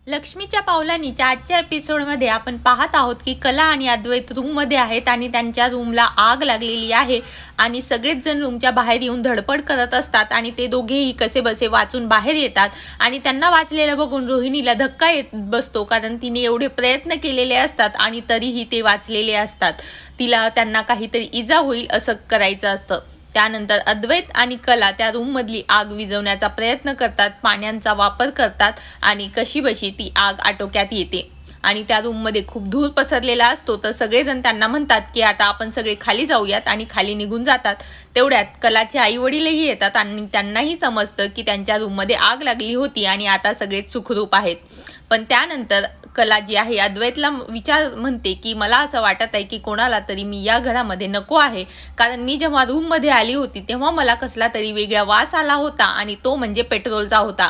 लक्ष्मीच्या पावलांनीच्या आजच्या एपिसोडमध्ये आपण पाहत आहोत की कला आणि अद्वैत रूममध्ये आहेत आणि त्यांच्या रूमला आग लागलेली आहे आणि सगळेच जण रूमच्या बाहेर येऊन धडपड करत असतात आणि ते दोघेही कसेबसे वाचून बाहेर येतात आणि त्यांना वाचलेलं बघून रोहिणीला धक्का येत बसतो, कारण तिने एवढे प्रयत्न केलेले असतात आणि तरीही ते वाचलेले असतात. तिला त्यांना काहीतरी इजा होईल असं करायचं असतं. त्यानंतर अद्वैत आणि कला त्या रूममधली आग विझवण्याचा प्रयत्न करतात, पाण्याचा वापर करतात आणि कशीबशी ती आग आटोक्यात येते आणि त्या रूममध्ये खूप धूर पसरलेला असतो. तर सगळेजण त्यांना म्हणतात की आता आपण सगळे खाली जाऊयात आणि खाली निघून जातात. तेवढ्यात कलाचे आई वडीलही येतात आणि त्यांनाही समजतं की त्यांच्या रूममध्ये आग लागली होती आणि आता सगळेच सुखरूप आहेत. पण त्यानंतर कला जी आहे अद्वैतला म्हणते की मला असं वाटत आहे की कोणाला तरी मी या घरामध्ये नको आहे, कारण मी जेव्हा रूममध्ये आली होती तेव्हा मला कसला तरी वेगळा वास आला होता आणि तो म्हणजे पेट्रोलचा होता.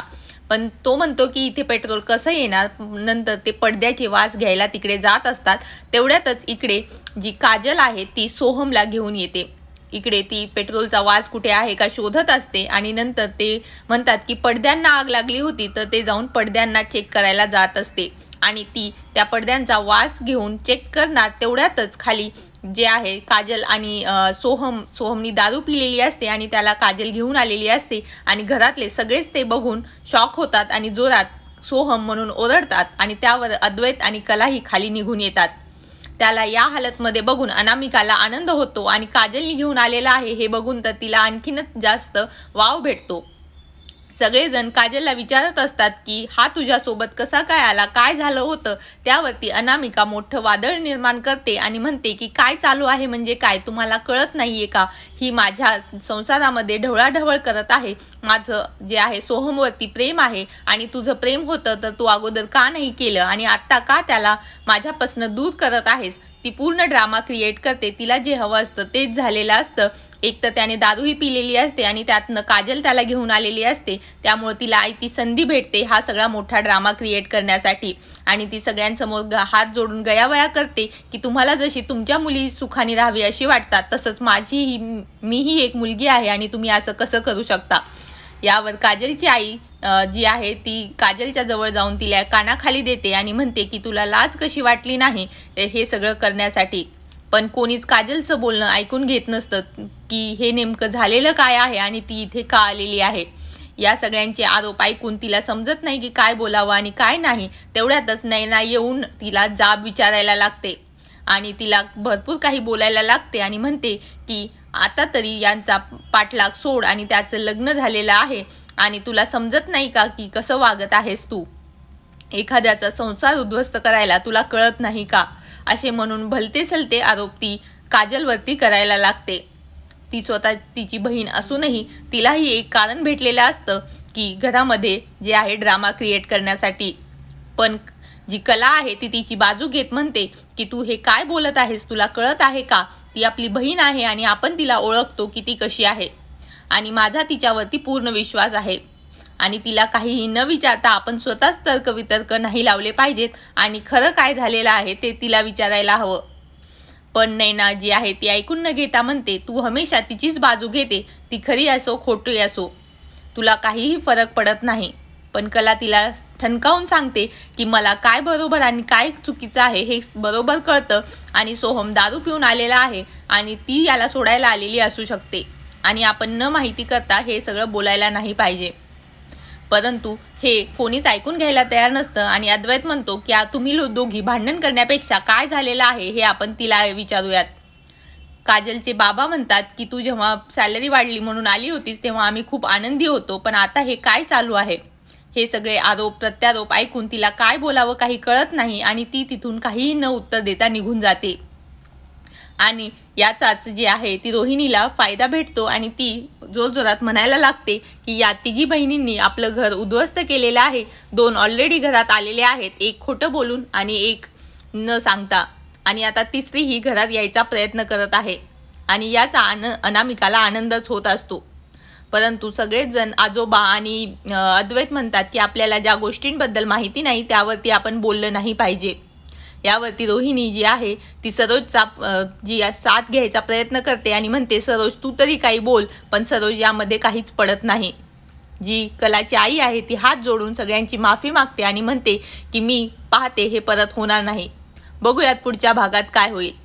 पण तो म्हणतो की इथे पेट्रोल कसं येणार. नंतर ते पडद्याचे वास घ्यायला तिकडे जात असतात. तेवढ्यातच इकडे जी काजल आहे ती सोहमला घेऊन येते. इकडे ती पेट्रोलचा वास कुठे आहे का शोधत असते आणि नंतर ते म्हणतात की पडद्यांना आग लागली होती, तर ते जाऊन पडद्यांना चेक करायला जात असते आणि ती त्या पडद्यांचा वास घेऊन चेक करणार. तेवढ्यातच खाली जे आहे काजल आणि सोहमनी दारू पिलेली असते आणि त्याला काजल घेऊन आलेली असते आणि घरातले सगळेच ते बघून शॉक होतात आणि जोरात सोहम म्हणून ओरडतात आणि त्यावर अद्वैत आणि कलाही खाली निघून येतात. त्याला या हालतमध्ये बघून अनामिकाला आनंद होतो आणि काजलनी घेऊन आलेला आहे हे बघून तर तिला आणखीनच जास्त वाव भेटतो. सगळेजण काजलला विचारत असतात की हा तुझ्यासोबत कसा काय आला, काय झालं होतं. त्यावरती अनामिका मोठं वादळ निर्माण करते आणि म्हणते की काय चालू आहे म्हणजे काय, तुम्हाला कळत नाहीये का, ही माझ्या संसारामध्ये ढवळाढवळ करत आहे. माझं जे आहे सोहमवरती प्रेम आहे आणि तुझं प्रेम होतं तर तू अगोदर का नाही केलं आणि आत्ता का त्याला माझ्यापासून दूर करत आहेस. ती पूर्ण ड्रामा क्रिएट करते. तिला जे हवं असतं तेच झालेलं असतं. एक तर त्याने दारूही पिलेली असते आणि त्यातनं काजल त्याला घेऊन आलेली असते, त्यामुळे तिला ती संधी भेटते हा सगळा मोठा ड्रामा क्रिएट करण्यासाठी आणि ती सगळ्यांसमोर हात जोडून गयावया करते की तुम्हाला जशी तुमच्या मुली सुखाने राहावी अशी वाटतात, तसंच मीही एक मुलगी आहे आणि तुम्ही असं कसं करू शकता. यावर काजलची आई जी आहे ती काजलच्या जवळ जाऊन तिला कानाखाली देते आणि म्हणते की तुला लाज कशी वाटली नाही हे सगळं करण्यासाठी. पण कोणीच काजलचं बोलणं ऐकून घेत नसतं की हे नेमकं झालेलं काय आहे आणि ती इथे का आलेली आहे. या सगळ्यांचे आरोप ऐकून तिला समजत नाही की काय बोलावं आणि काय नाही. तेवढ्यातच नैना येऊन तिला जाब विचारायला लागते आणि तिला भरपूर काही बोलायला लागते आणि म्हणते की आता तरी यांचा पाठलाग सोड आणि त्याचं लग्न झालेलं आहे आणि तुला समजत नाही का की कसं वागत आहेस तू, एखाद्याचा संसार उद्ध्वस्त करायला तुला कळत नाही का, असे म्हणून भलते सलते आरोप ती काजलवरती करायला लागते. ती स्वतः तिची बहीण असूनही तिलाही एक कारण भेटलेलं असतं की घरामध्ये जे आहे ड्रामा क्रिएट करण्यासाठी. पण जी कला आहे ती तिची बाजू घेत म्हणते की तू हे काय बोलत आहेस, तुला कळत आहे का, ती आपली बहीण आहे आणि आपण तिला ओळखतो की ती कशी आहे आणि माझा तिच्यावरती पूर्ण विश्वास आहे आणि तिला काहीही न विचारता आपण स्वतःच तर्कवितर्क नाही लावले पाहिजेत आणि खरं काय झालेलं आहे ते तिला विचारायला हवं. पण नैना जी आहे ती ऐकून न घेता म्हणते तू हमेशा तिचीच बाजू घेते, ती खरी असो खोटी असो तुला काहीही फरक पडत नाही. पण कला तिला ठणकावून सांगते की मला काय बरोबर आणि काय चुकीचं आहे हे बरोबर कळतं आणि सोहम दारू पिऊन आलेला आहे आणि ती याला सोडायला आलेली असू शकते आणि आपण न माहिती करता हे सगळं बोलायला नाही पाहिजे. परंतु हे कोणीच ऐकून घ्यायला तयार नसतं आणि अद्वैत म्हणतो की तुम्ही दोघी भांडण करण्यापेक्षा काय झालेलं आहे हे आपण तिला विचारूयात. काजलचे बाबा म्हणतात की तू जेव्हा सॅलरी वाढली म्हणून आली होतीस तेव्हा आम्ही खूप आनंदी होतो, पण आता हे काय चालू आहे. हे सगळे आरोप प्रत्यारोप ऐकून तिला काय बोलावं काही कळत नाही आणि ती तिथून काहीही न उत्तर देता निघून जाते आणि याचाच जे आहे ती रोहिणीला फायदा भेटतो आणि ती जोरजोरात म्हणायला लागते की या तिघी बहिणींनी आपलं घर उद्ध्वस्त केलेलं आहे. 2 ऑलरेडी घरात आलेले आहेत, एक खोटं बोलून आणि एक न सांगता, आणि आता तिसरी ही घरात यायचा प्रयत्न करत आहे आणि याचा अनामिकाला आनंदच होत असतो. परंतु सगळेच जण आजोबा आणि अद्वैत म्हणतात की आपल्याला ज्या गोष्टींबद्दल माहिती नाही त्यावरती आपण बोललं नाही पाहिजे. यावरती रोहिणी जी आहे ती सरोजचा जी साथ घ्यायचा प्रयत्न करते आणि म्हणते सरोज तू तरी काही बोल, पण सरोज यामध्ये काहीच पडत नाही. जी कलाची आई आहे ती हात जोडून सगळ्यांची माफी मागते आणि म्हणते की मी पाहते हे परत होणार नाही. बघूयात पुढच्या भागात काय होईल.